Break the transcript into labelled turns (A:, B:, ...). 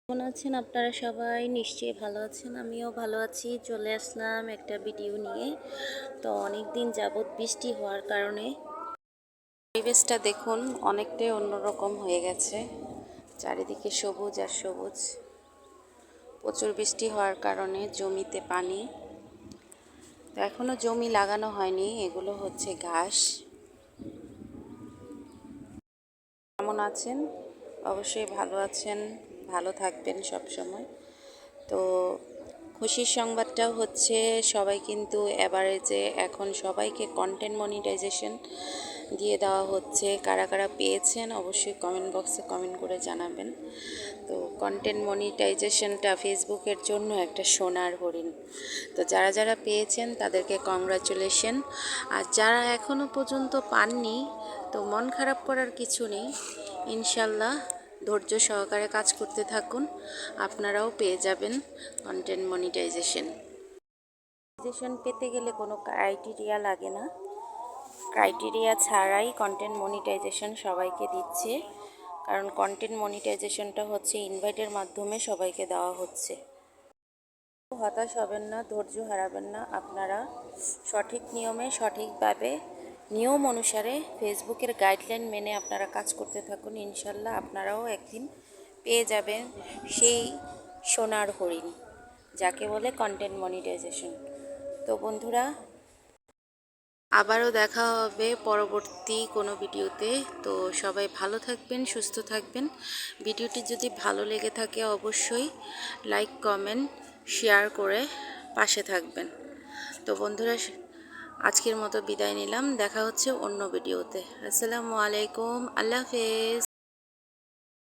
A: কেমন আছেন আপনারা সবাই? নিশ্চয়ই ভালো আছেন। আমিও ভালো আছি। চলে আসলাম একটা ভিডিও নিয়ে। তো অনেক দিন যাবৎ বৃষ্টি হওয়ার কারণে পরিবেশটা দেখুন অনেকটাই অন্যরকম হয়ে গেছে। চারিদিকে সবুজ আর সবুজ। প্রচুর বৃষ্টি হওয়ার কারণে জমিতে পানি। তো এখনো জমি লাগানো হয়নি, এগুলো হচ্ছে ঘাস। কেমন আছেন? অবশ্যই ভালো আছেন, ভালো থাকবেন সব সময়। তো খুশির সংবাদটাও হচ্ছে সবাই কিন্তু এভারেজে এখন সবাইকে কন্টেন্ট মনিটাইজেশন দিয়ে দেওয়া হচ্ছে। কারা কারা পেয়েছেন অবশ্যই কমেন্ট বক্সে কমেন্ট করে জানাবেন। তো কন্টেন্ট মনিটাইজেশনটা ফেসবুকের জন্য একটা সোনার হরিণ। তো যারা যারা পেয়েছেন তাদেরকে কংগ্রাচুলেশন। আর যারা এখনও পর্যন্ত পাননি, তো মন খারাপ করার কিছু নেই। ইনশাল্লাহ ধৈর্য সহকারে কাজ করতে থাকুন, আপনারাও পেয়ে যাবেন কন্টেন্ট মনিটাইজেশন। মনিটাইজেশন পেতে গেলে কোনো ক্রাইটেরিয়া লাগে না, ক্রাইটেরিয়া ছাড়াই কন্টেন্ট মনিটাইজেশন সবাইকে দিচ্ছে। কারণ কন্টেন্ট মনিটাইজেশনটা হচ্ছে ইনভাইটের মাধ্যমে সবাইকে দেওয়া হচ্ছে। হতাশ হবেন না, ধৈর্য হারাবেন না। আপনারা সঠিক নিয়মে সঠিকভাবে নিয়ম অনুসারে ফেসবুকের গাইডলাইন মেনে আপনারা কাজ করতে থাকুন। ইনশাল্লাহ আপনারাও একদিন পেয়ে যাবেন সেই সোনার হরিণ, যাকে বলে কন্টেন্ট মনিটাইজেশন। তো বন্ধুরা, আবারও দেখা হবে পরবর্তী কোনো ভিডিওতে। তো সবাই ভালো থাকবেন, সুস্থ থাকবেন। ভিডিওটি যদি ভালো লেগে থাকে অবশ্যই লাইক, কমেন্ট, শেয়ার করে পাশে থাকবেন। তো বন্ধুরা, আজকের মতো বিদায় নিলাম। দেখা হচ্ছে অন্য ভিডিওতে। আসসালামু আলাইকুম, আল্লাহ হাফেজ।